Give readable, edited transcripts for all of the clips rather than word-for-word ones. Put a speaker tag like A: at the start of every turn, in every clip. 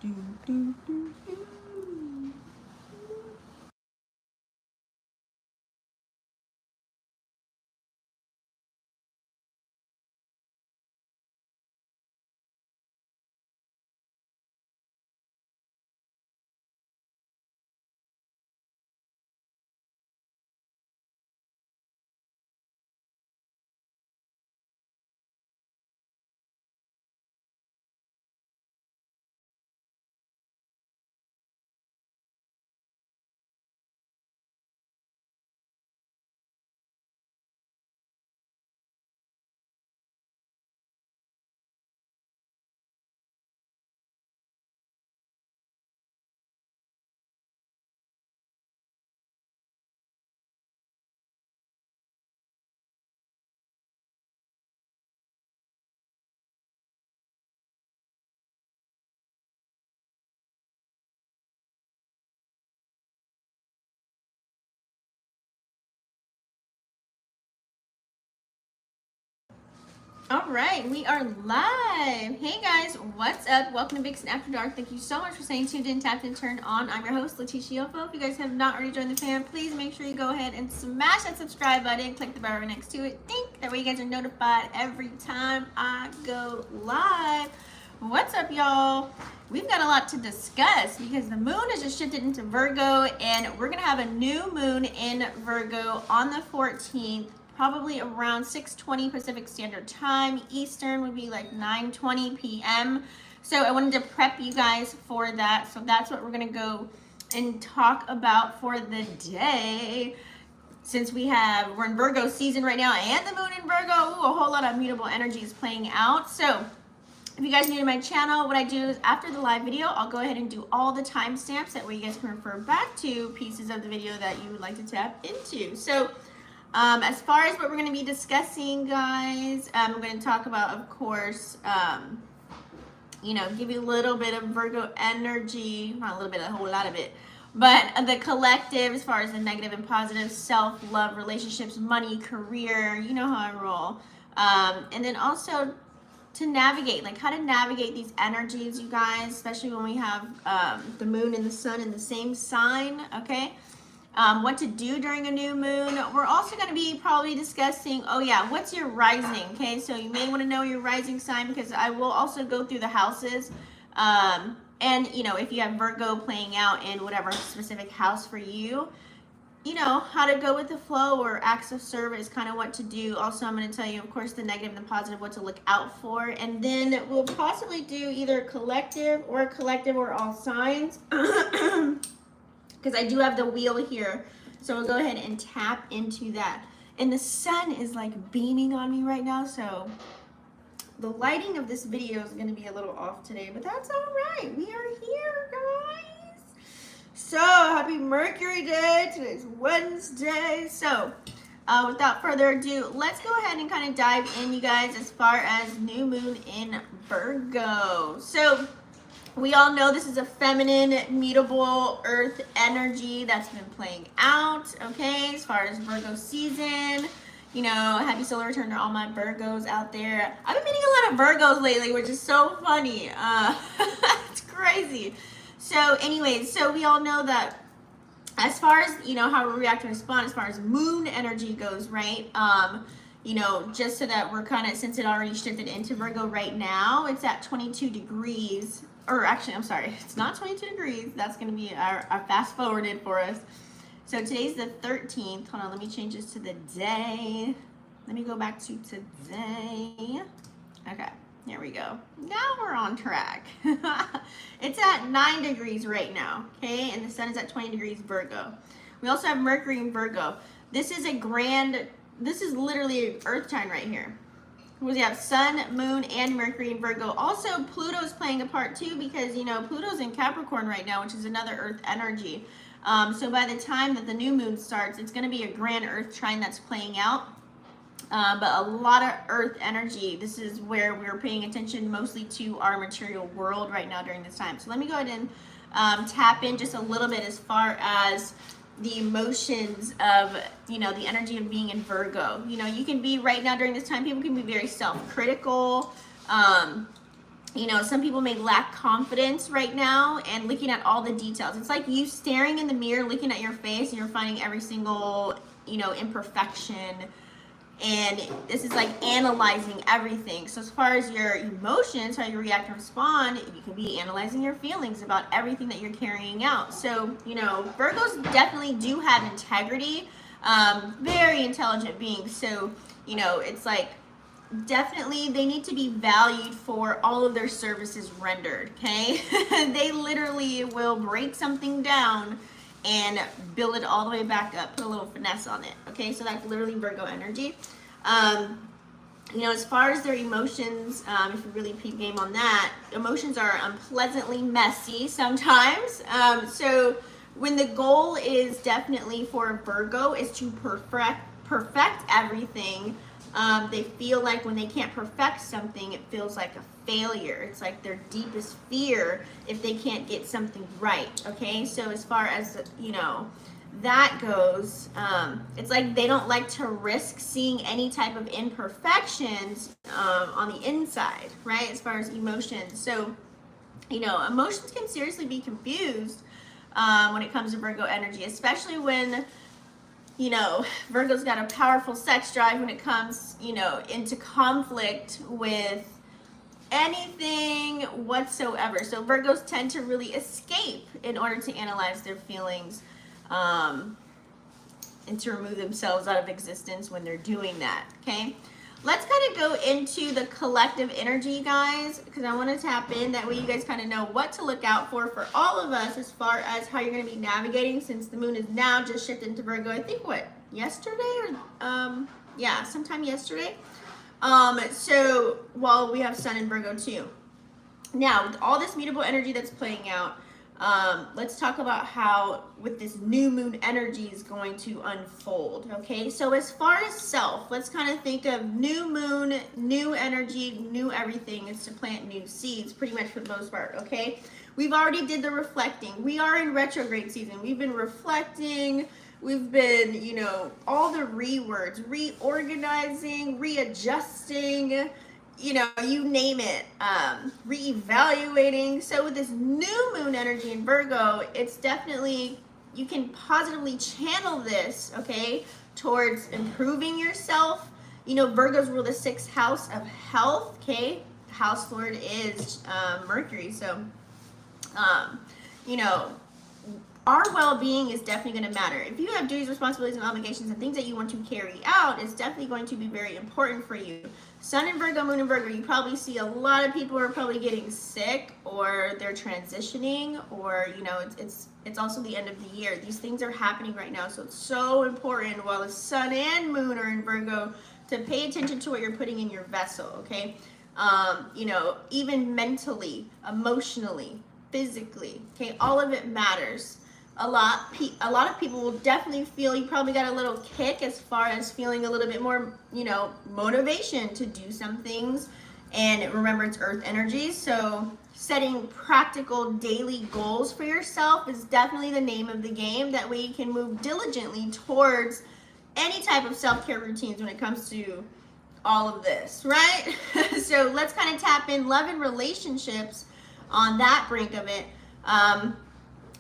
A: Do, do, do, do. All right, we are live. Hey guys, what's up? Welcome to Vixen After Dark. Thank you so much for staying tuned in, tapped in, turned on. I'm your host, Leticia Yofo. If you guys have not already joined the fam, please make sure you go ahead and smash that subscribe button. Click the bell right next to it. Think that way you guys are notified every time I go live. What's up, y'all? We've got a lot to discuss because the moon has just shifted into Virgo, and we're gonna have a new moon in Virgo on the 14th. Probably around 6:20 Pacific Standard Time. Eastern would be like 9:20 p.m. So I wanted to prep you guys for that. So that's what we're gonna go and talk about for the day. Since we're in Virgo season right now, and the moon in Virgo, a whole lot of mutable energy is playing out. So if you guys are new to my channel, what I do is after the live video, I'll go ahead and do all the timestamps. That way you guys can refer back to pieces of the video that you would like to tap into. So as far as what we're going to be discussing, guys, I'm going to talk about, of course, give you a little bit of Virgo energy, not a little bit, a whole lot of it, but the collective as far as the negative and positive, self-love, relationships, money, career, you know how I roll. And then also to navigate, like how to navigate these energies, you guys, especially when we have the moon and the sun in the same sign, okay? What to do during a new moon. We're also going to be probably discussing, what's your rising, okay? So you may want to know your rising sign because I will also go through the houses. And, if you have Virgo playing out in whatever specific house for you, how to go with the flow or acts of service, kind of what to do. Also, I'm going to tell you, of course, the negative and the positive, what to look out for. And then we'll possibly do either collective or all signs. Because I do have the wheel here. So we'll go ahead and tap into that. And the sun is like beaming on me right now. So the lighting of this video is going to be a little off today. But that's all right. We are here, guys. So happy Mercury Day. Today's Wednesday. So without further ado, let's go ahead and kind of dive in, you guys, as far as new moon in Virgo. So we all know this is a feminine, mutable earth energy that's been playing out, okay, as far as Virgo season. Happy solar return to all my Virgos out there. I've been meeting a lot of Virgos lately, which is so funny. It's crazy. So anyways, so we all know that as far as, how we react and respond as far as moon energy goes, right? Just so that we're kind of, since it already shifted into Virgo right now, it's at 22 degrees. Or actually, I'm sorry, it's not 22 degrees. That's going to be our fast forwarded for us. So today's the 13th. Hold on, let me change this to the day. Let me go back to today. Okay, here we go. Now we're on track. It's at 9 degrees right now, okay? And the sun is at 20 degrees Virgo. We also have Mercury in Virgo. This is literally an earth sign right here. We have Sun, Moon, and Mercury in Virgo. Also, Pluto's playing a part too because, Pluto's in Capricorn right now, which is another Earth energy. So by the time that the new moon starts, it's going to be a grand Earth trine that's playing out. But a lot of Earth energy. This is where we're paying attention mostly to our material world right now during this time. So let me go ahead and tap in just a little bit as far as the emotions of, the energy of being in Virgo. You can be right now during this time, people can be very self-critical. You know, some people may lack confidence right now and looking at all the details. It's like you staring in the mirror, looking at your face, and you're finding every single, you know, imperfection. And this is like analyzing everything. So as far as your emotions, how you react and respond, you can be analyzing your feelings about everything that you're carrying out. So, you know, Virgos definitely do have integrity, very intelligent beings. So, you know, it's like, definitely they need to be valued for all of their services rendered. Okay. They literally will break something down and build it all the way back up, put a little finesse on it. Okay, so that's literally Virgo energy. You know, as far as their emotions, if you really peep game on that, emotions are unpleasantly messy sometimes. So when the goal is definitely for a Virgo is to perfect everything, they feel like when they can't perfect something, it feels like a failure. It's like their deepest fear if they can't get something right. Okay, so as far as, you know, that goes, it's like they don't like to risk seeing any type of imperfections on the inside, right? As far as emotions. So, you know, emotions can seriously be confused when it comes to Virgo energy, especially when, you know, Virgo's got a powerful sex drive when it comes, you know, into conflict with anything whatsoever. So Virgos tend to really escape in order to analyze their feelings, and to remove themselves out of existence when they're doing that. Okay, let's kind of go into the collective energy, guys, because I want to tap in. That way you guys kind of know what to look out for all of us as far as how you're going to be navigating, since the moon is now just shifted into Virgo. I think what, yesterday or yeah, sometime yesterday. So while we have Sun in Virgo too. Now with all this mutable energy that's playing out, let's talk about how with this new moon energy is going to unfold. Okay, so as far as self, let's kind of think of new moon, new energy, new everything. It's to plant new seeds pretty much for the most part. Okay, we've already did the reflecting. We are in retrograde season. We've been reflecting. We've been, you know, all the rewords, reorganizing, readjusting, you know, you name it, reevaluating. So with this new moon energy in Virgo, it's definitely, you can positively channel this, okay, towards improving yourself. You know, Virgos rule the 6th house of health, okay? House lord is Mercury. So, you know, our well-being is definitely going to matter. If you have duties, responsibilities, and obligations and things that you want to carry out, it's definitely going to be very important for you. Sun in Virgo, moon in Virgo, you probably see a lot of people are probably getting sick, or they're transitioning, or, you know, it's also the end of the year. These things are happening right now, so it's so important while the Sun and moon are in Virgo to pay attention to what you're putting in your vessel, okay? You know, even mentally, emotionally, physically, okay, all of it matters. A lot of people will definitely feel, you probably got a little kick as far as feeling a little bit more, you know, motivation to do some things. And remember, it's earth energy, so setting practical daily goals for yourself is definitely the name of the game. That way you can move diligently towards any type of self-care routines when it comes to all of this, right? So let's kind of tap in love and relationships on that brink of it.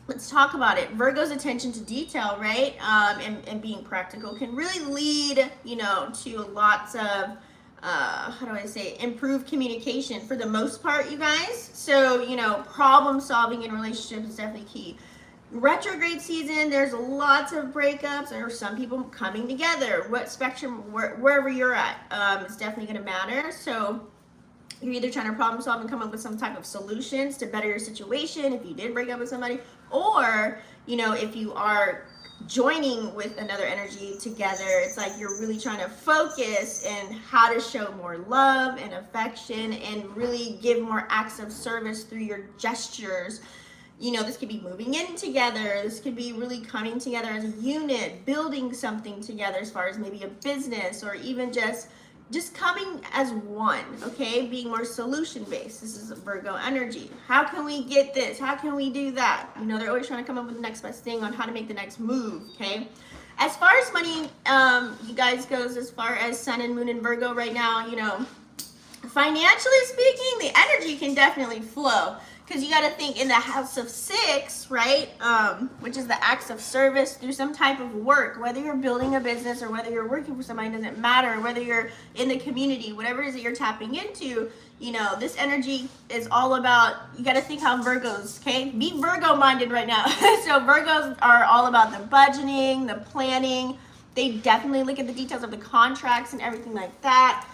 A: Let's talk about it. Virgo's attention to detail, right? And being practical can really lead, you know, to lots of, how do I say, improved communication for the most part, you guys. So, you know, problem solving in relationships is definitely key. Retrograde season, there's lots of breakups, or some people coming together. What spectrum, wherever you're at, it's definitely going to matter. So you're either trying to problem solve and come up with some type of solutions to better your situation if you did break up with somebody, or, you know, if you are joining with another energy together, it's like you're really trying to focus and how to show more love and affection and really give more acts of service through your gestures. You know, this could be moving in together. This could be really coming together as a unit, building something together as far as maybe a business, or even just coming as one, okay? Being more solution-based. This is a Virgo energy. How can we get this? How can we do that? You know, they're always trying to come up with the next best thing on how to make the next move, okay? As far as money, you guys goes, as far as Sun and Moon in Virgo right now, you know, financially speaking, the energy can definitely flow. Because you got to think in the house of 6, right? Which is the acts of service through some type of work. Whether you're building a business or whether you're working for somebody, doesn't matter. Whether you're in the community, whatever it is that you're tapping into, you know, this energy is all about, you got to think how Virgos, okay? Be Virgo minded right now. So Virgos are all about the budgeting, the planning. They definitely look at the details of the contracts and everything like that.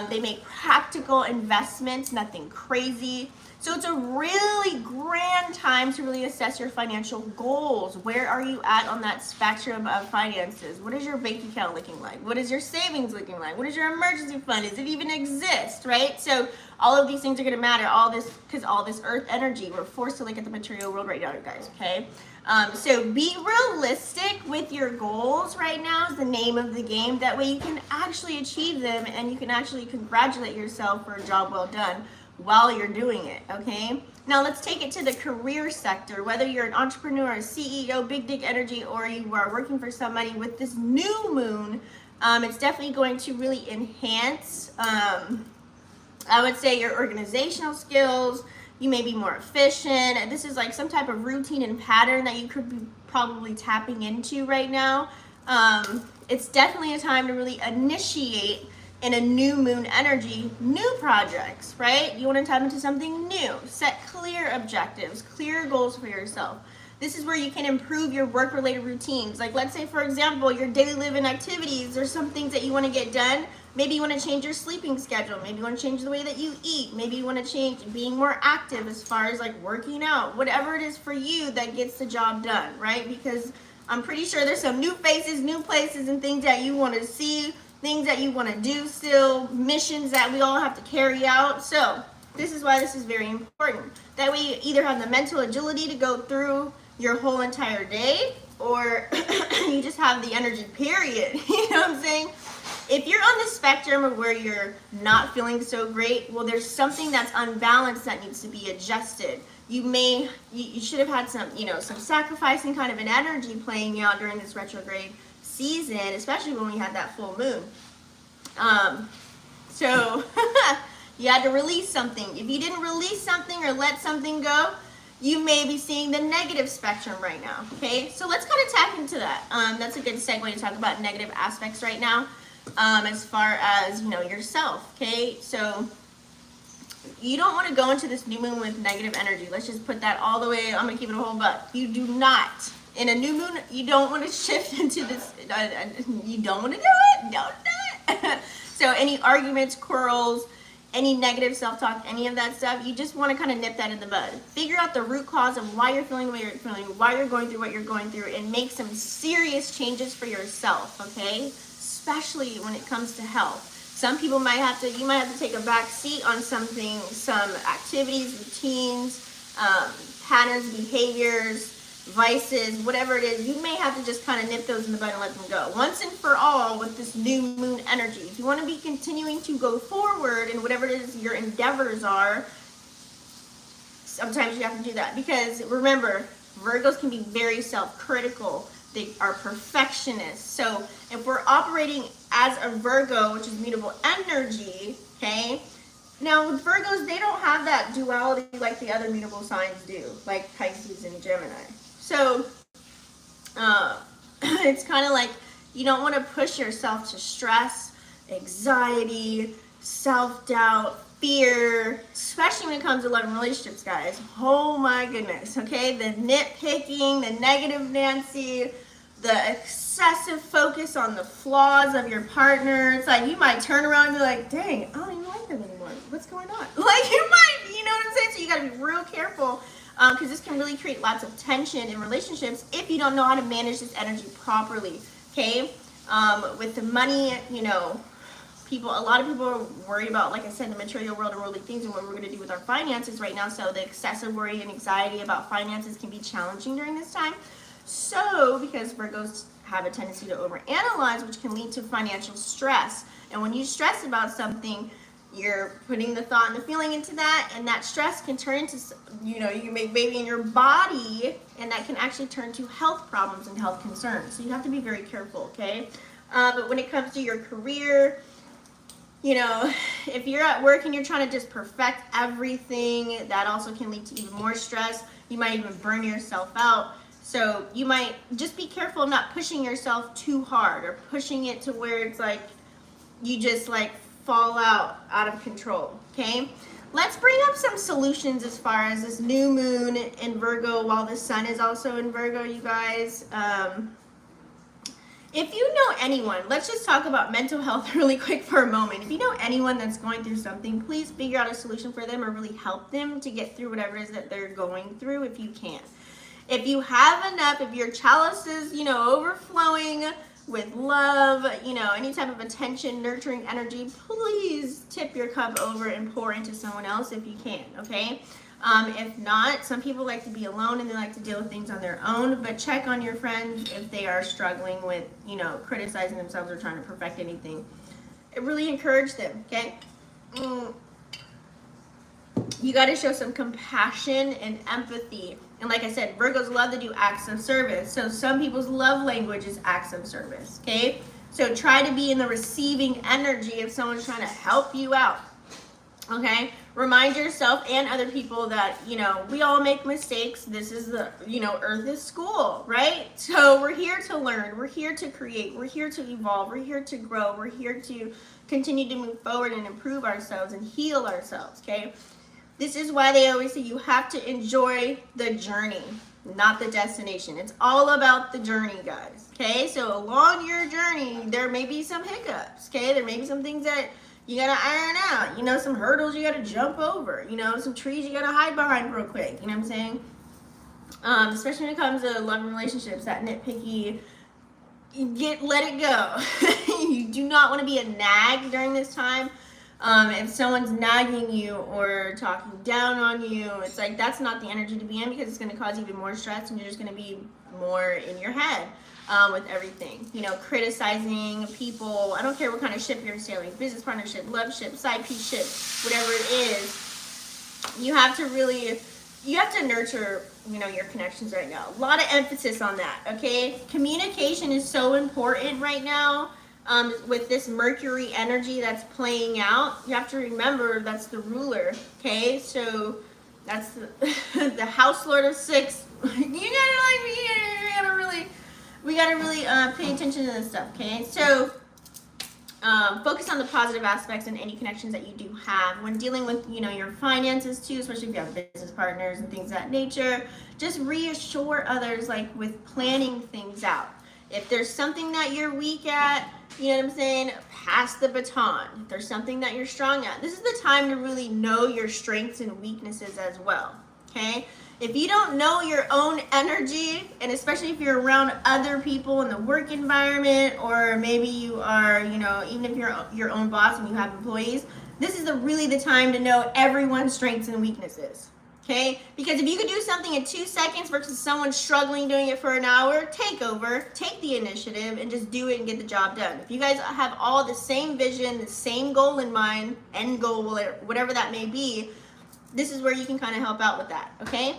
A: They make practical investments, nothing crazy. So it's a really grand time to really assess your financial goals. Where are you at on that spectrum of finances? What is your bank account looking like? What is your savings looking like? What is your emergency fund? Does it even exist, right? So all of these things are going to matter. All this, because all this earth energy, we're forced to look at the material world right now, guys, okay? So be realistic with your goals right now is the name of the game. That way you can actually achieve them and you can actually congratulate yourself for a job well done while you're doing it, okay? Now let's take it to the career sector. Whether you're an entrepreneur, a CEO, big dick energy, or you are working for somebody with this new moon, it's definitely going to really enhance, I would say, your organizational skills. You may be more efficient. This is like some type of routine and pattern that you could be probably tapping into right now. It's definitely a time to really initiate in a new moon energy, new projects, right? You want to tap into something new. Set clear objectives, clear goals for yourself. This is where you can improve your work-related routines. Like let's say, for example, your daily living activities. There's some things that you want to get done. Maybe you want to change your sleeping schedule. Maybe you want to change the way that you eat. Maybe you want to change being more active as far as like working out. Whatever it is for you that gets the job done, right? Because I'm pretty sure there's some new faces, new places, and things that you want to see, things that you want to do still, missions that we all have to carry out. So this is why this is very important. That way you either have the mental agility to go through your whole entire day, or you just have the energy, period. You know what I'm saying? If you're on the spectrum of where you're not feeling so great, well, there's something that's unbalanced that needs to be adjusted. You should have had some, you know, some sacrificing kind of an energy playing out during this retrograde season, especially when we had that full moon. So you had to release something. If you didn't release something or let something go, you may be seeing the negative spectrum right now, okay? So let's kind of tap into that. That's a good segue to talk about negative aspects right now, as far as, you know, yourself, okay? So you don't want to go into this new moon with negative energy. Let's just put that all the way, I'm going to keep it a whole buck. You do not. In a new moon, you don't want to shift into this, you don't want to do it, don't do it. So any arguments, quarrels, any negative self-talk, any of that stuff, you just want to kind of nip that in the bud. Figure out the root cause of why you're feeling the way you're feeling, why you're going through what you're going through, and make some serious changes for yourself, okay? Especially when it comes to health. Some people you might have to take a back seat on something, some activities, routines, patterns, behaviors, vices, whatever it is. You may have to just kind of nip those in the bud and let them go. Once and for all with this new moon energy. If you want to be continuing to go forward in whatever it is your endeavors are, sometimes you have to do that. Because remember, Virgos can be very self-critical. They are perfectionists. So if we're operating as a Virgo, which is mutable energy, okay? Now with Virgos, they don't have that duality like the other mutable signs do, like Pisces and Gemini. So it's kind of like you don't want to push yourself to stress, anxiety, self-doubt, fear, especially when it comes to love and relationships, guys. Oh my goodness, okay? The nitpicking, the negative Nancy, the excessive focus on the flaws of your partner. It's like you might turn around and be like, dang, I don't even like them anymore. What's going on? Like you might, you know what I'm saying? So you got to be real careful, because this can really create lots of tension in relationships if you don't know how to manage this energy properly, okay? With the money, you know, a lot of people are worried about, like I said, the material world and worldly things and what we're going to do with our finances right now. So the excessive worry and anxiety about finances can be challenging during this time. So, because Virgos have a tendency to overanalyze, which can lead to financial stress. And when you stress about something, you're putting the thought and the feeling into that, and that stress can turn into, you know, you can make baby in your body, and that can actually turn to health problems and health concerns. So you have to be very careful, okay? But when it comes to your career, you know, if you're at work and you're trying to just perfect everything, that also can lead to even more stress. You might even burn yourself out. So you might just be careful of not pushing yourself too hard or pushing it to where it's like you just like fall out of control. Okay, let's bring up some solutions as far as this new moon in Virgo while the sun is also in Virgo, you guys. If you know anyone, let's just talk about mental health really quick for a moment. If you know anyone that's going through something, please figure out a solution for them or really help them to get through whatever it is that they're going through if you can. If you have enough, if your chalice is, you know, overflowing with love, you know, any type of attention, nurturing energy, please tip your cup over and pour into someone else if you can, okay? If not, some people like to be alone and they like to deal with things on their own, but check on your friends if they are struggling with, you know, criticizing themselves or trying to perfect anything. Really encourage them, okay? You got to show some compassion and empathy. And like I said, Virgos love to do acts of service. So some people's love language is acts of service, okay? So try to be in the receiving energy if someone's trying to help you out, okay? Remind yourself and other people that, you know, we all make mistakes. This is the, you know, Earth is school, right? So we're here to learn. We're here to create. We're here to evolve. We're here to grow. We're here to continue to move forward and improve ourselves and heal ourselves, okay? This is why they always say you have to enjoy the journey, not the destination. It's all about the journey, guys, okay? So along your journey, there may be some hiccups, okay? There may be some things that you gotta iron out, you know, some hurdles you gotta jump over, you know, some trees you gotta hide behind real quick, you know what I'm saying? Especially when it comes to love and relationships, that nitpicky, let it go. You do not want to be a nag during this time. If someone's nagging you or talking down on you, it's like that's not the energy to be in because it's going to cause even more stress and you're just going to be more in your head with everything. You know, criticizing people. I don't care what kind of ship you're sailing, business partnership, love ship, side piece ship, whatever it is. You have to nurture, you know, your connections right now. A lot of emphasis on that, okay? Communication is so important right now. With this Mercury energy that's playing out, you have to remember that's the ruler, okay? So that's the house lord of 6. We gotta really pay attention to this stuff, okay? So focus on the positive aspects in any connections that you do have when dealing with, you know, your finances too, especially if you have business partners and things of that nature. Just reassure others, like with planning things out. If there's something that you're weak at, you know what I'm saying, pass the baton. If there's something that you're strong at, this is the time to really know your strengths and weaknesses as well, okay? If you don't know your own energy, and especially if you're around other people in the work environment, or maybe you are, you know, even if you're your own boss and you have employees, this is really the time to know everyone's strengths and weaknesses. Okay, because if you could do something in 2 seconds versus someone struggling doing it for an hour, take over, take the initiative, and just do it and get the job done. If you guys have all the same vision, the same goal in mind, end goal, whatever that may be, this is where you can kind of help out with that, okay?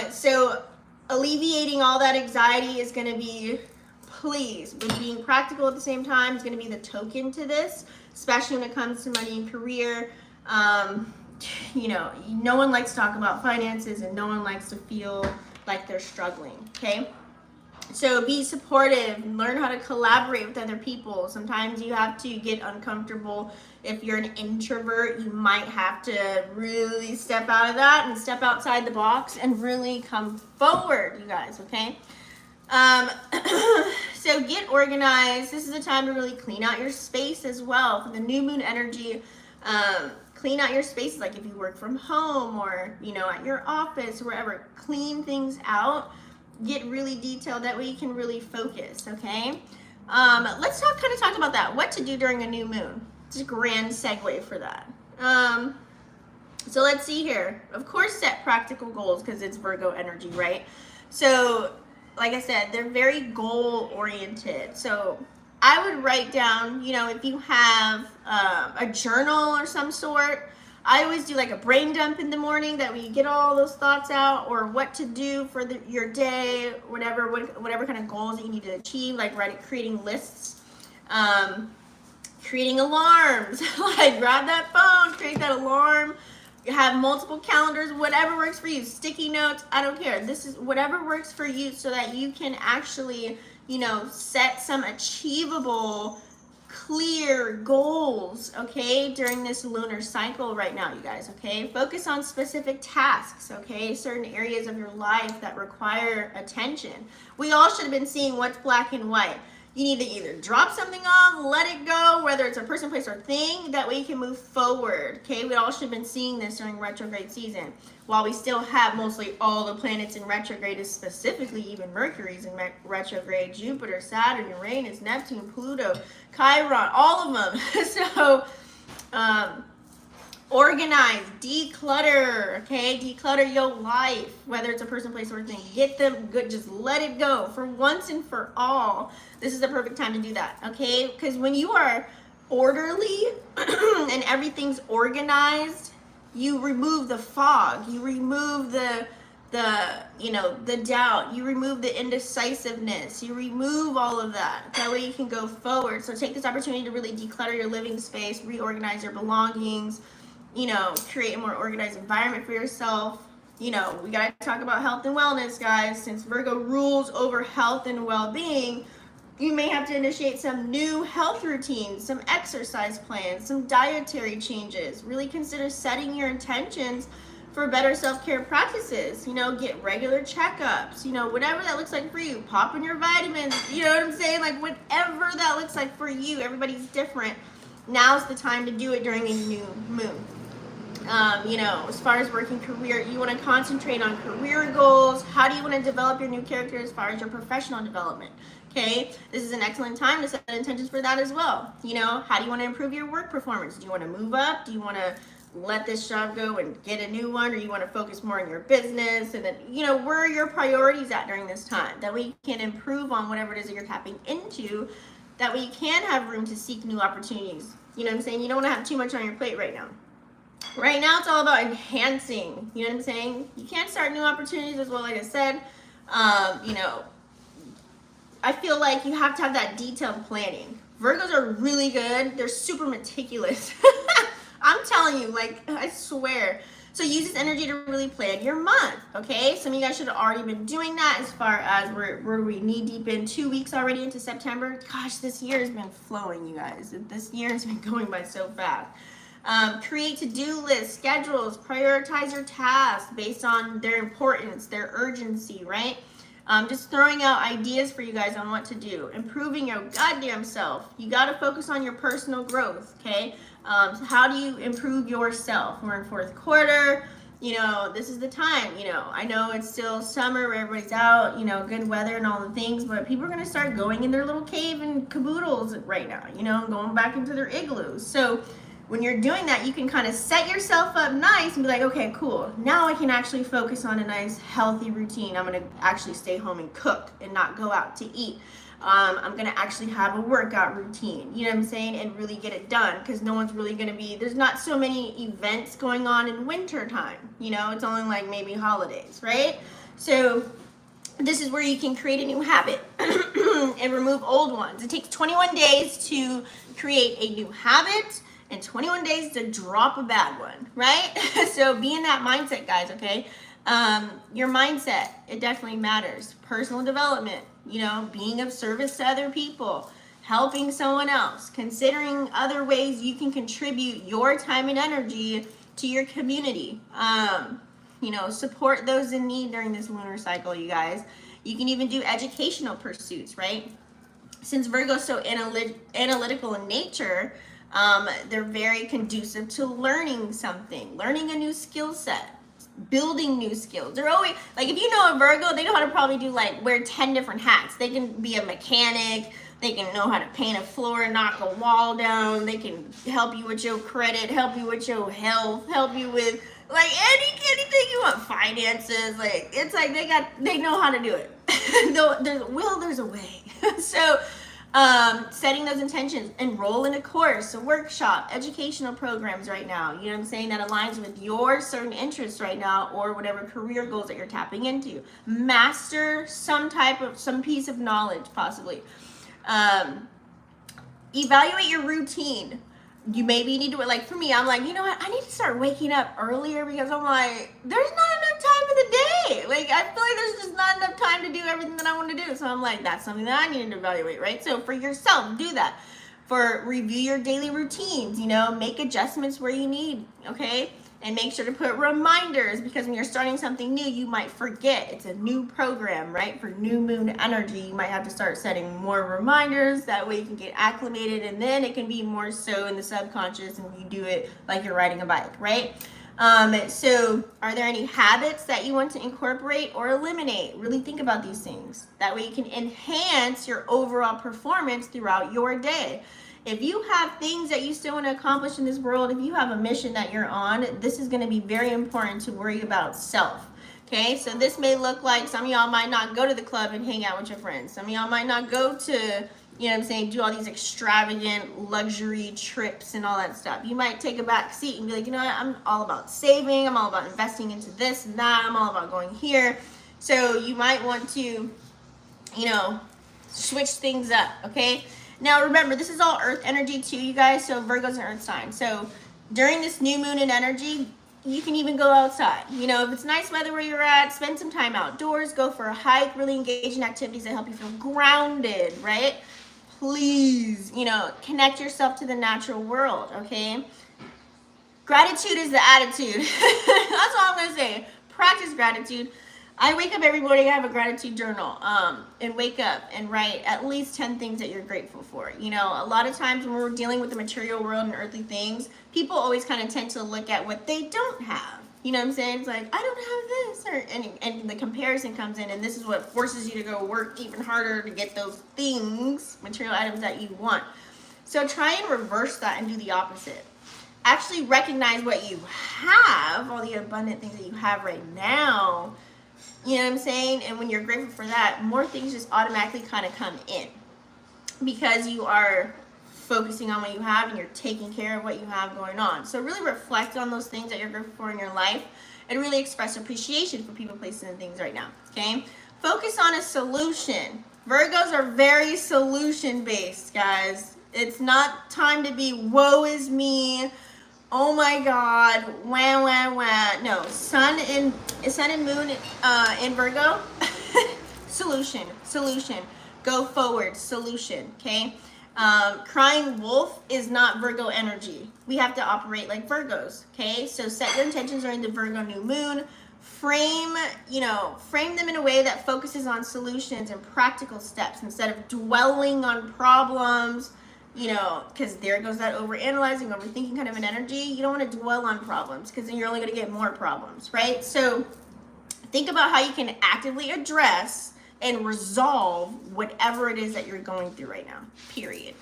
A: So alleviating all that anxiety is going to be, please, with being practical at the same time, is going to be the token to this, especially when it comes to money and career. You know, no one likes to talk about finances and no one likes to feel like they're struggling, okay? So be supportive, learn how to collaborate with other people. Sometimes you have to get uncomfortable. If you're an introvert, you might have to really step out of that and step outside the box and really come forward, you guys, okay? So get organized. This is the time to really clean out your space as well. For the new moon energy, clean out your spaces, like if you work from home or, you know, at your office, wherever, clean things out, get really detailed, that way you can really focus, okay? Let's kind of talk about that, what to do during a new moon. It's a grand segue for that. So let's see here. Of course, set practical goals because it's Virgo energy, right? So, like I said, they're very goal oriented. So I would write down, you know, if you have a journal or some sort, I always do like a brain dump in the morning, that way you get all those thoughts out, or what to do for your day, whatever kind of goals that you need to achieve, like creating lists. creating alarms. Like, grab that phone, create that alarm. Have multiple calendars, whatever works for you. Sticky notes, I don't care. This is whatever works for you so that you can actually, you know, set some achievable, clear goals, okay, during this lunar cycle right now, you guys, okay? Focus on specific tasks, okay? Certain areas of your life that require attention. We all should have been seeing what's black and white. You need to either drop something off, let it go, whether it's a person, place, or thing, that way you can move forward, okay? We all should have been seeing this during retrograde season. While we still have mostly all the planets in retrograde, specifically even Mercury's in retrograde, Jupiter, Saturn, Uranus, Neptune, Pluto, Chiron, all of them. So, organize, declutter, okay? Declutter your life, whether it's a person, place, or thing. Get them good, just let it go for once and for all. This is the perfect time to do that, okay? Because when you are orderly and everything's organized, you remove the fog, you remove the you know, the doubt, you remove the indecisiveness, you remove all of that. That way you can go forward. So take this opportunity to really declutter your living space, reorganize your belongings, you know, create a more organized environment for yourself. You know, we got to talk about health and wellness, guys. Since Virgo rules over health and well-being, you may have to initiate some new health routines, some exercise plans, some dietary changes. Really consider setting your intentions for better self-care practices. You know, get regular checkups, you know, whatever that looks like for you. Pop in your vitamins, you know what I'm saying? Like, whatever that looks like for you. Everybody's different. Now's the time to do it during a new moon. You know, as far as working career, you want to concentrate on career goals. How do you want to develop your new character as far as your professional development? Okay, this is an excellent time to set intentions for that as well. You know, how do you want to improve your work performance? Do you want to move up? Do you want to let this job go and get a new one? Or you want to focus more on your business? And then, you know, where are your priorities at during this time? That way you can improve on whatever it is that you're tapping into. That way you can have room to seek new opportunities. You know what I'm saying? You don't want to have too much on your plate right now. Right now, it's all about enhancing. You know what I'm saying? You can't start new opportunities as well, like I said. You know, I feel like you have to have that detailed planning. Virgos are really good. They're super meticulous. I'm telling you, like, I swear. So use this energy to really plan your month, okay? Some of you guys should have already been doing that as far as we're knee deep in 2 weeks already into September. Gosh, this year has been flowing, you guys. This year has been going by so fast. Create to-do lists, schedules, prioritize your tasks based on their importance, their urgency, right? Just throwing out ideas for you guys on what to do. Improving your goddamn self. You got to focus on your personal growth, okay? So how do you improve yourself? We're in fourth quarter. You know, this is the time. You know, I know it's still summer where everybody's out, you know, good weather and all the things, but people are going to start going in their little cave and caboodles right now, you know, going back into their igloos. So when you're doing that, you can kind of set yourself up nice and be like, okay, cool. Now I can actually focus on a nice, healthy routine. I'm going to actually stay home and cook and not go out to eat. I'm going to actually have a workout routine, you know what I'm saying, and really get it done, because no one's really going to be, there's not so many events going on in winter time, you know, it's only like maybe holidays, right? So this is where you can create a new habit and remove old ones. It takes 21 days to create a new habit and 21 days to drop a bad one, right? So be in that mindset, guys, okay? Your mindset, it definitely matters. Personal development, you know, being of service to other people, helping someone else, considering other ways you can contribute your time and energy to your community. You know, support those in need during this lunar cycle, you guys. You can even do educational pursuits, right? Since Virgo's so analytical in nature, they're very conducive to learning something, learning a new skill set, building new skills. They're always, like, if you know a Virgo, they know how to probably do, like, wear 10 different hats. They can be a mechanic, they can know how to paint a floor, knock a wall down, they can help you with your credit, help you with your health, help you with, like, anything you want, finances. Like, it's like they know how to do it. There's a way. So setting those intentions, enroll in a course, a workshop, educational programs right now, you know what I'm saying, that aligns with your certain interests right now, or whatever career goals that you're tapping into. Master some piece of knowledge, possibly. Evaluate your routine. You maybe need to, like for me, I'm like, you know what, I need to start waking up earlier because I'm like, there's not enough time in the day. Like I feel like there's just not enough time to do everything that I want to do. So I'm like, that's something that I need to evaluate, right? So for yourself, do that. For review your daily routines, you know, make adjustments where you need, okay? And make sure to put reminders, because when you're starting something new, you might forget. It's a new program, right? For new moon energy, you might have to start setting more reminders. That way you can get acclimated, and then it can be more so in the subconscious, and you do it like you're riding a bike, right? So are there any habits that you want to incorporate or eliminate? Really think about these things. That way you can enhance your overall performance throughout your day. If you have things that you still want to accomplish in this world, if you have a mission that you're on, this is going to be very important to worry about self. Okay, so this may look like some of y'all might not go to the club and hang out with your friends. Some of y'all might not go to, you know what I'm saying, do all these extravagant luxury trips and all that stuff. You might take a back seat and be like, you know what, I'm all about saving. I'm all about investing into this and that. I'm all about going here. So you might want to, you know, switch things up, okay? Now remember, this is all earth energy too, you guys. So Virgo's an earth sign. So during this new moon in energy, you can even go outside. You know, if it's nice weather where you're at, spend some time outdoors, go for a hike, really engage in activities that help you feel grounded, right? Please, you know, connect yourself to the natural world, okay? Gratitude is the attitude. That's all I'm gonna say. Practice gratitude. I wake up every morning, I have a gratitude journal, and wake up and write at least 10 things that you're grateful for. You know, a lot of times when we're dealing with the material world and earthly things, people always kind of tend to look at what they don't have. You know what I'm saying? It's like, I don't have this, and the comparison comes in, and this is what forces you to go work even harder to get those things, material items that you want. So try and reverse that and do the opposite. Actually recognize what you have, all the abundant things that you have right now. You know what I'm saying? And when you're grateful for that, more things just automatically kind of come in because you are focusing on what you have and you're taking care of what you have going on. So really reflect on those things that you're grateful for in your life and really express appreciation for people, places, and things right now, okay? Focus on a solution. Virgos are very solution-based, guys. It's not time to be woe is me, oh my God, wah, wah, wah. No, sun and moon in Virgo, solution. Go forward, solution, okay? Crying wolf is not Virgo energy. We have to operate like Virgos, okay? So set your intentions during the Virgo new moon. Frame them in a way that focuses on solutions and practical steps instead of dwelling on problems. You know, because there goes that overanalyzing, overthinking kind of an energy. You don't want to dwell on problems because then you're only going to get more problems, right? So think about how you can actively address and resolve whatever it is that you're going through right now, period.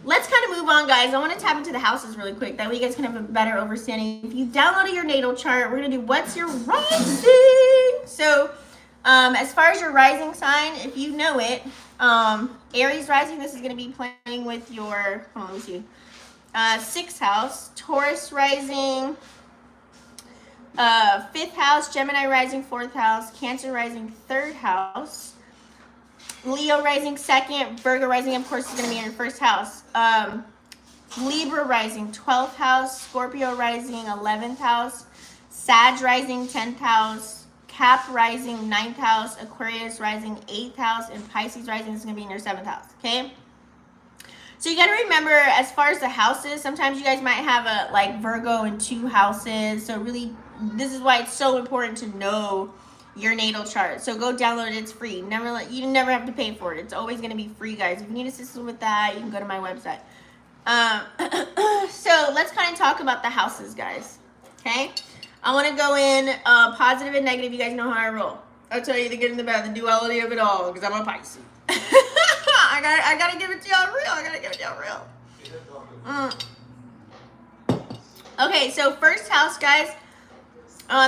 A: Let's kind of move on, guys. I want to tap into the houses really quick. That way you guys can have a better understanding. If you downloaded your natal chart, we're going to do what's your rising. So as far as your rising sign, if you know it, Aries rising, this is going to be playing with your, let me see, 6th house, Taurus rising, 5th house, Gemini rising, 4th house, Cancer rising, 3rd house, Leo rising 2nd, Virgo rising, of course, is going to be in your 1st house, Libra rising, 12th house, Scorpio rising, 11th house, Sag rising, 10th house, Cap rising, 9th house, Aquarius rising, 8th house, and Pisces rising is going to be in your 7th house, okay? So you got to remember, as far as the houses, sometimes you guys might have a like Virgo in 2 houses. So really, this is why it's so important to know your natal chart. So go download it. It's free. You never have to pay for it. It's always going to be free, guys. If you need assistance with that, you can go to my website. So let's kind of talk about the houses, guys, okay? I want to go in positive and negative. You guys know how I roll. I'll tell you the good and the bad, the duality of it all, because I'm a Pisces. I gotta give it to y'all real. Okay, so 1st house, guys.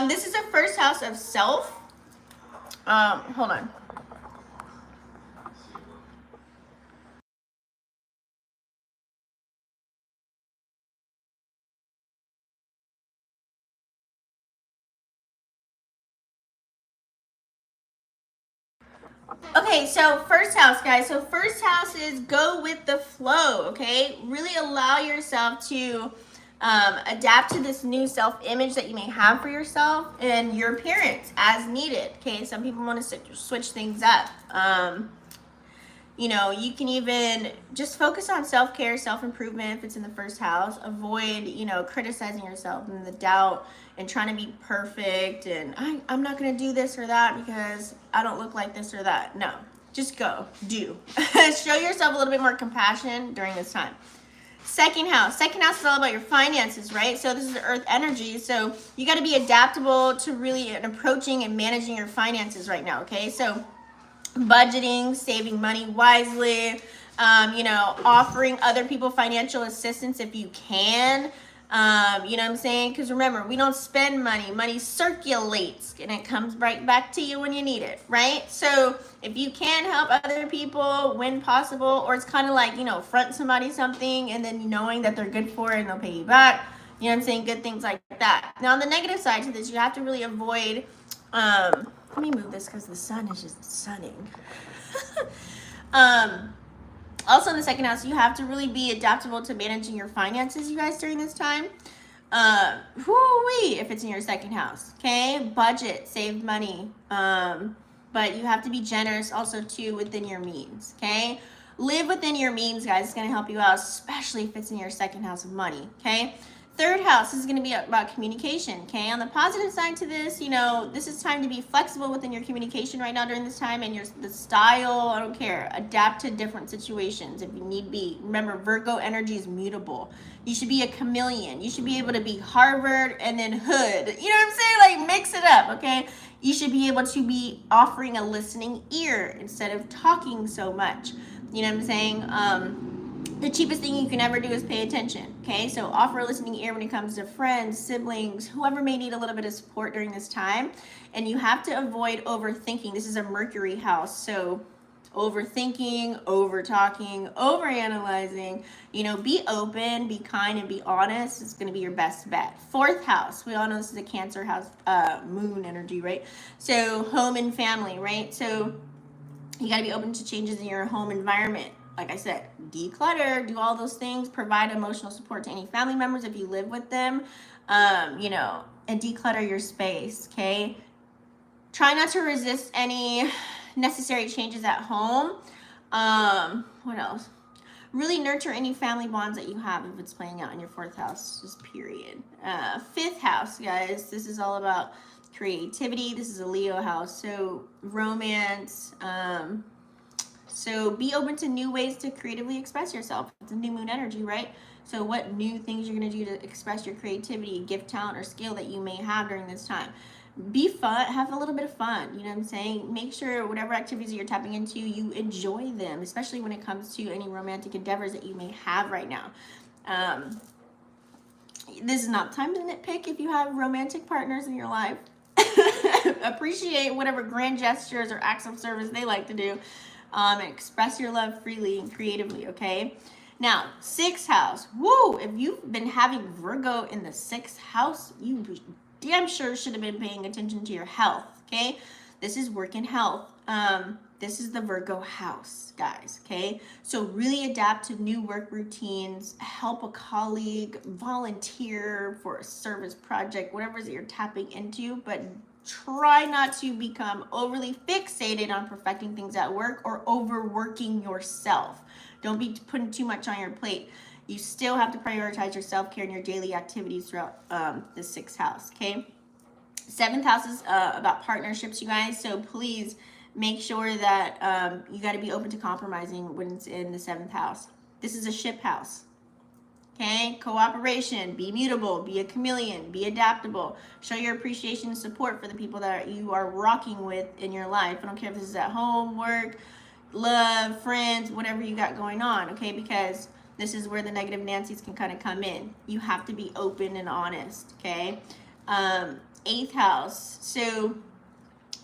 A: This is a 1st house of self. Hold on. Okay, so first house, guys. So first house is go with the flow, okay? Really allow yourself to adapt to this new self-image that you may have for yourself and your appearance as needed, okay? Some people want to switch things up. You know, you can even just focus on self-care, self-improvement if it's in the first house. Avoid, you know, criticizing yourself and the doubt and trying to be perfect and I'm not going to do this or that because I don't look like this or that. No, just go, do. Show yourself a little bit more compassion during this time. Second house is all about your finances, right? So this is earth energy, so you got to be adaptable to really approaching and managing your finances right now, okay? So budgeting, saving money wisely, you know, offering other people financial assistance if you can. You know what I'm saying? Because remember, we don't spend money. Money circulates and it comes right back to you when you need it, right? So if you can help other people when possible, or it's kind of like, you know, front somebody something and then knowing that they're good for it and they'll pay you back. You know what I'm saying? Good things like that. Now, on the negative side to this, you have to really avoid let me move this because the sun is just sunning. Also in the second house, you have to really be adaptable to managing your finances, you guys, during this time. If it's in your second house, okay? Budget, save money. But you have to be generous also too within your means, okay? Live within your means, guys. It's going to help you out, especially if it's in your second house of money, okay? Third house is going to be about communication, okay? On the positive side to this, you know, this is time to be flexible within your communication right now during this time and the style, I don't care. Adapt to different situations if you need be. Remember, Virgo energy is mutable. You should be a chameleon. You should be able to be Harvard and then hood. You know what I'm saying? Like, mix it up, okay? You should be able to be offering a listening ear instead of talking so much. You know what I'm saying? The cheapest thing you can ever do is pay attention, okay? So offer a listening ear when it comes to friends, siblings, whoever may need a little bit of support during this time. And you have to avoid overthinking. This is a Mercury house, so overthinking, over talking, over analyzing. You know, be open, be kind, and be honest. It's going to be your best bet. Fourth house, we all know this is a Cancer house, moon energy, right? So home and family, right? So you got to be open to changes in your home environment. Like I said, declutter, do all those things, provide emotional support to any family members if you live with them, you know, and declutter your space, okay? Try not to resist any necessary changes at home. What else? Really nurture any family bonds that you have if it's playing out in your fourth house, just period. Fifth house, guys, this is all about creativity. This is a Leo house, so romance, so be open to new ways to creatively express yourself. It's a new moon energy, right? So what new things you're going to do to express your creativity, gift, talent, or skill that you may have during this time. Be fun, have a little bit of fun, you know what I'm saying? Make sure whatever activities that you're tapping into, you enjoy them, especially when it comes to any romantic endeavors that you may have right now. This is not time to nitpick if you have romantic partners in your life. Appreciate whatever grand gestures or acts of service they like to do. And express your love freely and creatively, okay? Now, sixth house. Woo! If you've been having Virgo in the sixth house, you damn sure should have been paying attention to your health, okay? This is work and health. This is the Virgo house, guys, okay? So really adapt to new work routines, help a colleague, volunteer for a service project, whatever it is that you're tapping into, but try not to become overly fixated on perfecting things at work or overworking yourself. Don't be putting too much on your plate. You still have to prioritize your self-care and your daily activities throughout the sixth house, okay? Seventh house is about partnerships, you guys, so please make sure that you got to be open to compromising when it's in the seventh house. This is a ship house. Okay, cooperation, be mutable, be a chameleon, be adaptable. Show your appreciation and support for the people that you are rocking with in your life. I don't care if this is at home, work, love, friends, whatever you got going on, okay? Because this is where the negative Nancy's can kind of come in. You have to be open and honest, okay? Eighth house. So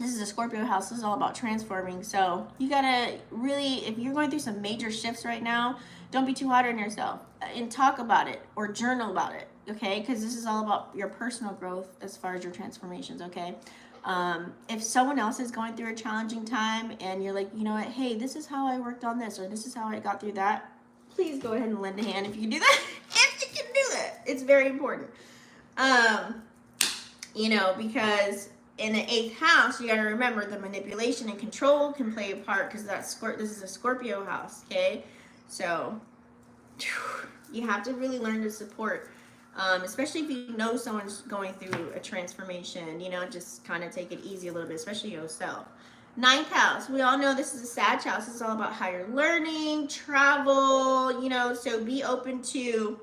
A: this is a Scorpio house. This is all about transforming. So you gotta really, if you're going through some major shifts right now, don't be too hard on yourself and talk about it or journal about it, okay? Because this is all about your personal growth as far as your transformations, okay? If someone else is going through a challenging time and you're like, you know what, hey, this is how I worked on this, or this is how I got through that, please go ahead and lend a hand if you can do that. If you can do that, it's very important. You know, because in the 8th house, you got to remember the manipulation and control can play a part, because this is a Scorpio house, okay? So you have to really learn to support, especially if you know someone's going through a transformation, you know, just kind of take it easy a little bit, especially yourself. 9th house, we all know this is a Sag house. This is all about higher learning, travel, you know, so be open to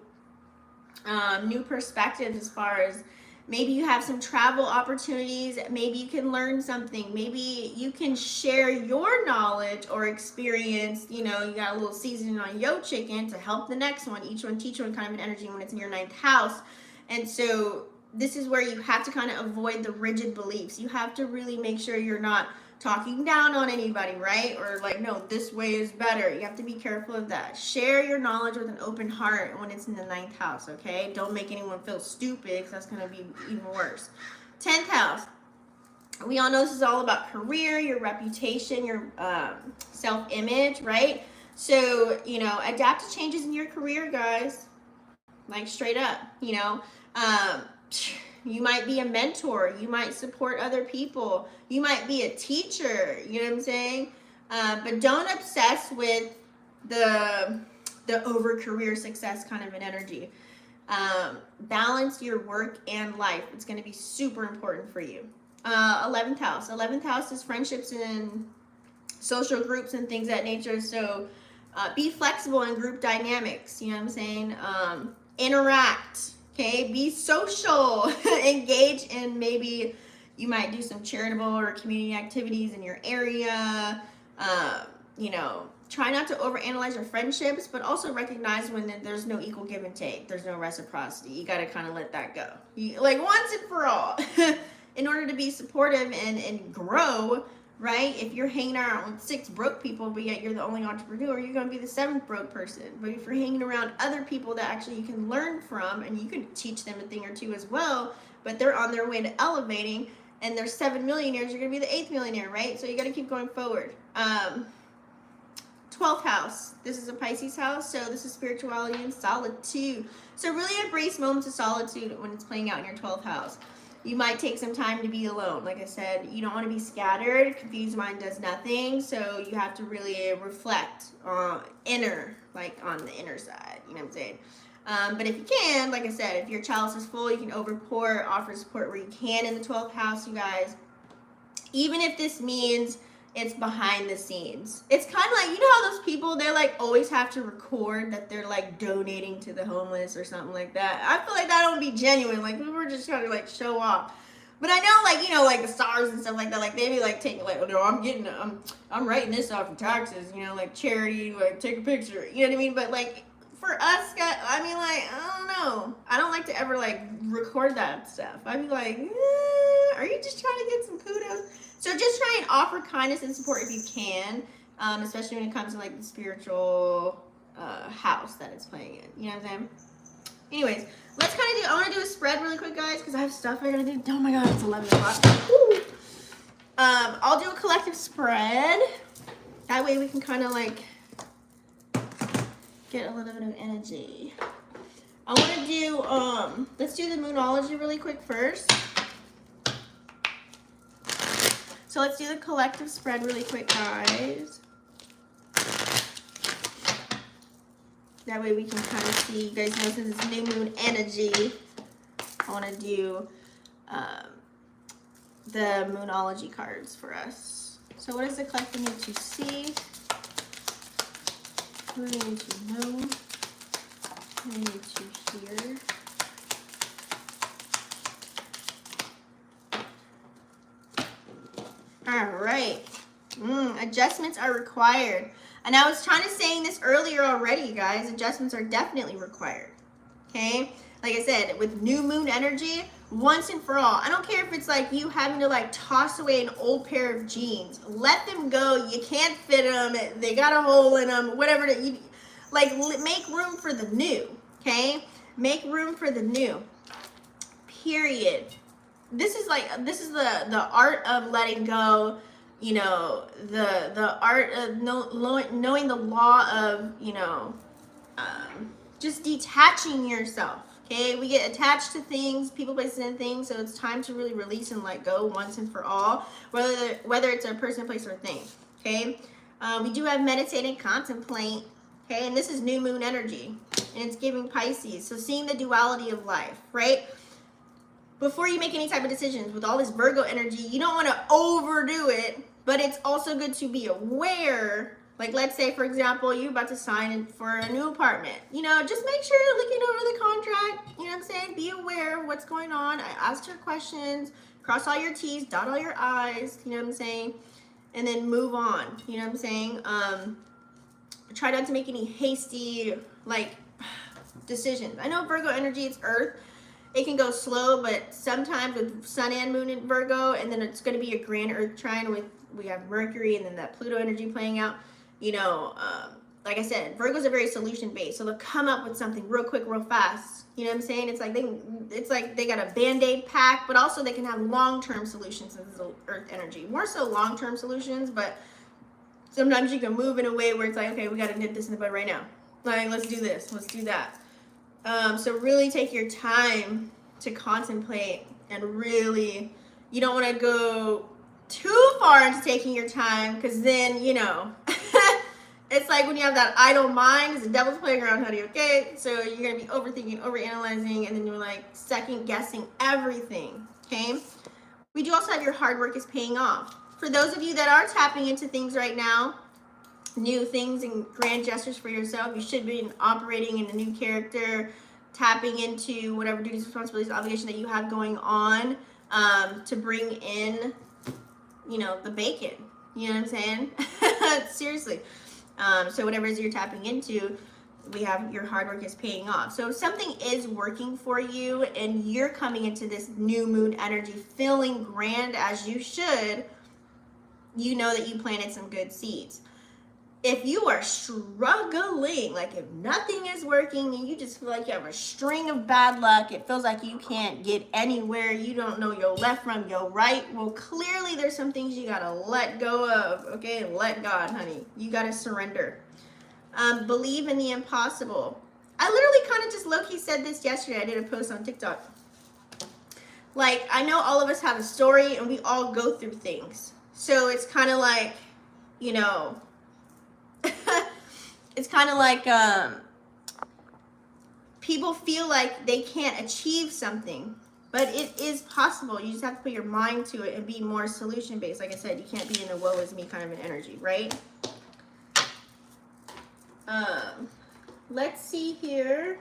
A: new perspectives as far as maybe you have some travel opportunities, maybe you can learn something, maybe you can share your knowledge or experience, you know, you got a little seasoning on your chicken to help the next one, each one teach one kind of an energy when it's in your 9th house. And so this is where you have to kind of avoid the rigid beliefs. You have to really make sure you're not talking down on anybody, right? Or like, no, this way is better. You have to be careful of that. Share your knowledge with an open heart when it's in the 9th house, okay? Don't make anyone feel stupid, because that's going to be even worse. 10th house. We all know this is all about career, your reputation, your self-image, right? So, you know, adapt to changes in your career, guys. Like, straight up, you know. You might be a mentor. You might support other people. You might be a teacher. You know what I'm saying? But don't obsess with the over career success kind of an energy. Balance your work and life. It's going to be super important for you. 11th house. 11th house is friendships and social groups and things of that nature. So be flexible in group dynamics. You know what I'm saying? Interact. Okay, be social, engage in, maybe you might do some charitable or community activities in your area. You know, try not to overanalyze your friendships, but also recognize when there's no equal give and take. There's no reciprocity. You got to kind of let that go. Like once and for all. In order to be supportive and grow, right? If you're hanging around with 6 broke people, but yet you're the only entrepreneur, you're going to be the 7th broke person. But if you're hanging around other people that actually you can learn from, and you can teach them a thing or two as well, but they're on their way to elevating, and there's 7 millionaires, you're going to be the 8th millionaire, right? So you got to keep going forward. 12th house. This is a Pisces house, so this is spirituality and solitude. So really embrace moments of solitude when it's playing out in your 12th house. You might take some time to be alone. Like I said, you don't want to be scattered. Confused mind does nothing. So you have to really reflect on on the inner side. You know what I'm saying? But if you can, like I said, if your chalice is full, you can overpour, offer support where you can in the 12th house, you guys. Even if this means it's behind the scenes. It's kind of like, you know how those people, they're like always have to record that they're like donating to the homeless or something like that. I feel like that don't be genuine. Like we were just trying to like show off. But I know, like, you know, like the stars and stuff like that, like they be like taking like, oh no, I'm writing this off for taxes, you know, like charity, like take a picture, you know what I mean? But like for us, I mean, like, I don't know. I don't like to ever like record that stuff. I'd be like, are you just trying to get some kudos? So just try and offer kindness and support if you can, especially when it comes to like the spiritual house that it's playing in. You know what I'm saying? Anyways, let's kind of I want to do a spread really quick, guys, because I have stuff I gotta do. Oh my god, it's 11 o'clock. Woo. I'll do a collective spread. That way we can kind of like get a little bit of energy. I want to do, let's do the Moonology really quick first. So let's do the collective spread really quick, guys. That way we can kind of see, you guys know since it's new moon energy, I want to do the Moonology cards for us. So what does the collective need to see? What do they need to know? What do they need to hear? All right. Adjustments are required. And I was trying to saying this earlier already, guys. Adjustments are definitely required. Okay? Like I said, with new moon energy, once and for all. I don't care if it's like you having to like toss away an old pair of jeans. Let them go. You can't fit them. They got a hole in them. Whatever. Like, make room for the new. Okay? Make room for the new. Period. this is the art of letting go, you know, the art of knowing the law of, you know, just detaching yourself. Okay, we get attached to things, people, places, and things, so it's time to really release and let go once and for all, whether it's a person, place, or thing. Okay, we do have meditate and contemplate. Okay, and this is new moon energy, and it's giving Pisces. So seeing the duality of life, right? Before you make any type of decisions with all this Virgo energy, you don't want to overdo it, but it's also good to be aware. Like, let's say, for example, you're about to sign in for a new apartment. You know, just make sure you're looking over the contract. You know what I'm saying? Be aware of what's going on. I asked your questions. Cross all your T's, dot all your I's. You know what I'm saying? And then move on. You know what I'm saying? Try not to make any hasty, like, decisions. I know Virgo energy, it's Earth. It can go slow, but sometimes with Sun and Moon in Virgo, and then it's going to be a grand Earth trine with, we have Mercury and then that Pluto energy playing out. You know, like I said, Virgos are very solution based, so they'll come up with something real quick, real fast. You know what I'm saying? It's like they got a Band-Aid pack, but also they can have long-term solutions. This is Earth energy, more so long-term solutions, but sometimes you can move in a way where it's like, okay, we got to nip this in the bud right now. Like, let's do this, let's do that. So really take your time to contemplate, and really, you don't want to go too far into taking your time, because then, you know, it's like when you have that idle mind, it's a devil's playground, honey, okay? So you're going to be overthinking, overanalyzing, and then you're like second guessing everything, okay? We do also have your hard work is paying off. For those of you that are tapping into things right now, new things and grand gestures for yourself, you should be operating in a new character, tapping into whatever duties, responsibilities, obligation that you have going on, to bring in, you know, the bacon. You know what I'm saying? Seriously. So whatever it is you're tapping into, we have your hard work is paying off. So if something is working for you and you're coming into this new moon energy feeling grand as you should, you know that you planted some good seeds. If you are struggling, like if nothing is working and you just feel like you have a string of bad luck, it feels like you can't get anywhere, you don't know your left from your right, well, clearly there's some things you gotta let go of, okay? Let God, honey. You gotta surrender. Believe in the impossible. I literally kind of just low-key said this yesterday. I did a post on TikTok. Like, I know all of us have a story and we all go through things. So it's kind of like, you know, it's kind of like people feel like they can't achieve something, but it is possible. You just have to put your mind to it and be more solution based. Like I said, you can't be in the woe is me kind of an energy, right? Let's see here.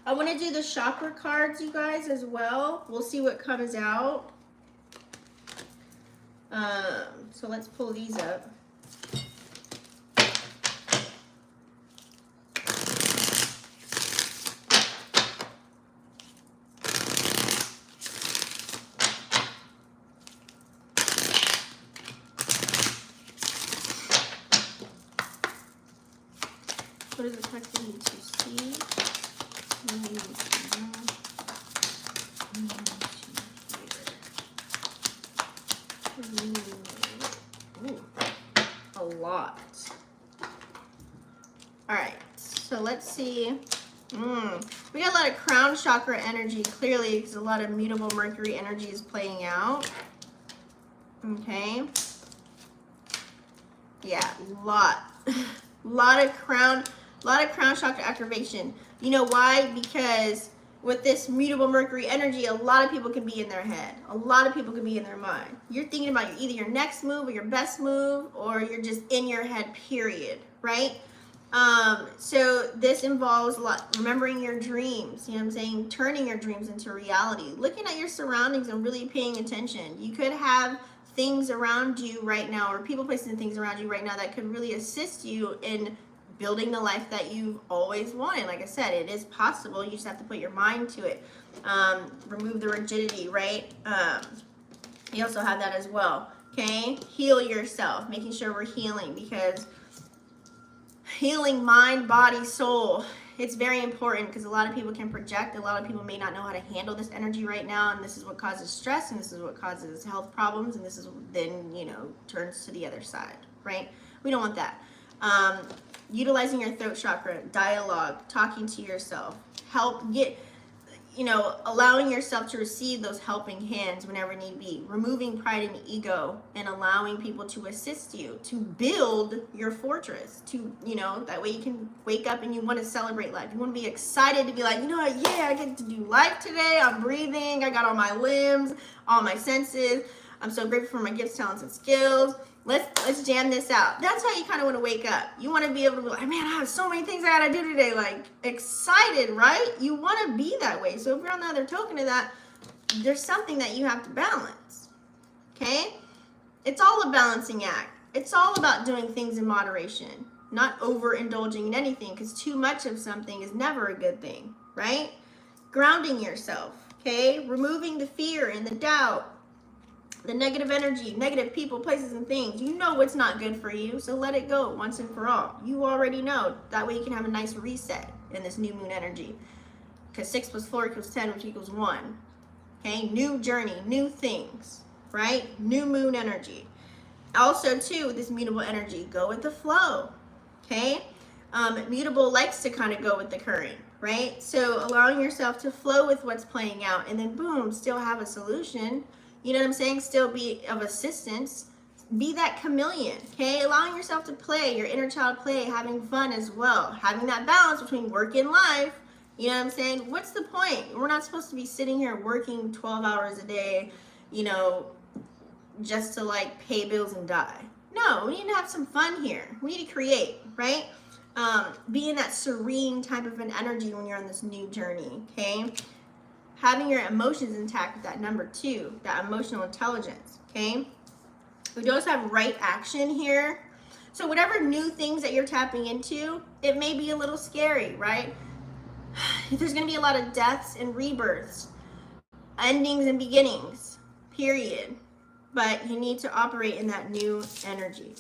A: I want to do the chakra cards, you guys, as well. We'll see what comes out. So let's pull these up. What is the text we need to see? We need to know. We need to hear. Ooh, a lot. All right, so let's see. We got a lot of crown chakra energy, clearly, because a lot of mutable Mercury energy is playing out. Okay. Yeah, lot of crown chakra activation. You know why? Because with this mutable Mercury energy, a lot of people can be in their head. A lot of people can be in their mind. You're thinking about either your next move or your best move, or you're just in your head, period, right? So this involves a lot, remembering your dreams, you know what I'm saying? Turning your dreams into reality, looking at your surroundings and really paying attention. You could have things around you right now, or people, places, and things around you right now that could really assist you in building the life that you've always wanted. Like I said, it is possible. You just have to put your mind to it. Remove the rigidity, right? You also have that as well. Okay? Heal yourself. Making sure we're healing, because healing mind, body, soul it's very important because a lot of people can project. A lot of people may not know how to handle this energy right now, and this is what causes stress, and this is what causes health problems, and this is then, you know, turns to the other side, right? We don't want that. Utilizing your throat chakra, dialogue, talking to yourself, help get, you know, allowing yourself to receive those helping hands whenever need be, removing pride and ego, and allowing people to assist you to build your fortress, to, you know, that way you can wake up and you want to celebrate life. You want to be excited to be like, you know what, yeah, I get to do life today. I'm breathing. I got all my limbs, all my senses. I'm so grateful for my gifts, talents, and skills. Let's jam this out. That's how you kind of want to wake up. You want to be able to be like, man, I have so many things I got to do today. Like, excited, right? You want to be that way. So if you're on the other token of that, there's something that you have to balance, okay? It's all a balancing act. It's all about doing things in moderation, not overindulging in anything, because too much of something is never a good thing, right? Grounding yourself, okay? Removing the fear and the doubt, the negative energy, negative people, places, and things. You know what's not good for you, so let it go once and for all. You already know. That way you can have a nice reset in this new moon energy. Because 6 + 4 = 10, which equals 1. Okay, new journey, new things, right? New moon energy. Also, too, with this mutable energy, go with the flow, okay? Mutable likes to kind of go with the current, right? So allowing yourself to flow with what's playing out, and then boom, still have a solution. You know what I'm saying? Still be of assistance. Be that chameleon, okay? Allowing yourself to play, your inner child play, having fun as well. Having that balance between work and life. You know what I'm saying? What's the point? We're not supposed to be sitting here working 12 hours a day, you know, just to like pay bills and die. No, we need to have some fun here. We need to create, right? Be in that serene type of an energy when you're on this new journey, okay? Having your emotions intact with that number 2, that emotional intelligence, okay? We do also have right action here. So whatever new things that you're tapping into, it may be a little scary, right? There's going to be a lot of deaths and rebirths, endings and beginnings, period. But you need to operate in that new energy,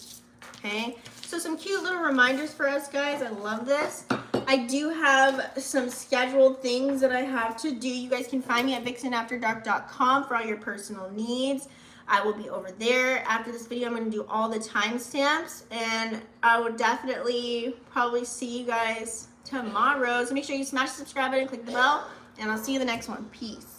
A: okay? So some cute little reminders for us, guys. I love this. I do have some scheduled things that I have to do. You guys can find me at vixenafterdark.com for all your personal needs. I will be over there. After this video, I'm going to do all the timestamps, and I will definitely probably see you guys tomorrow. So make sure you smash the subscribe button, click the bell, and I'll see you in the next one. Peace.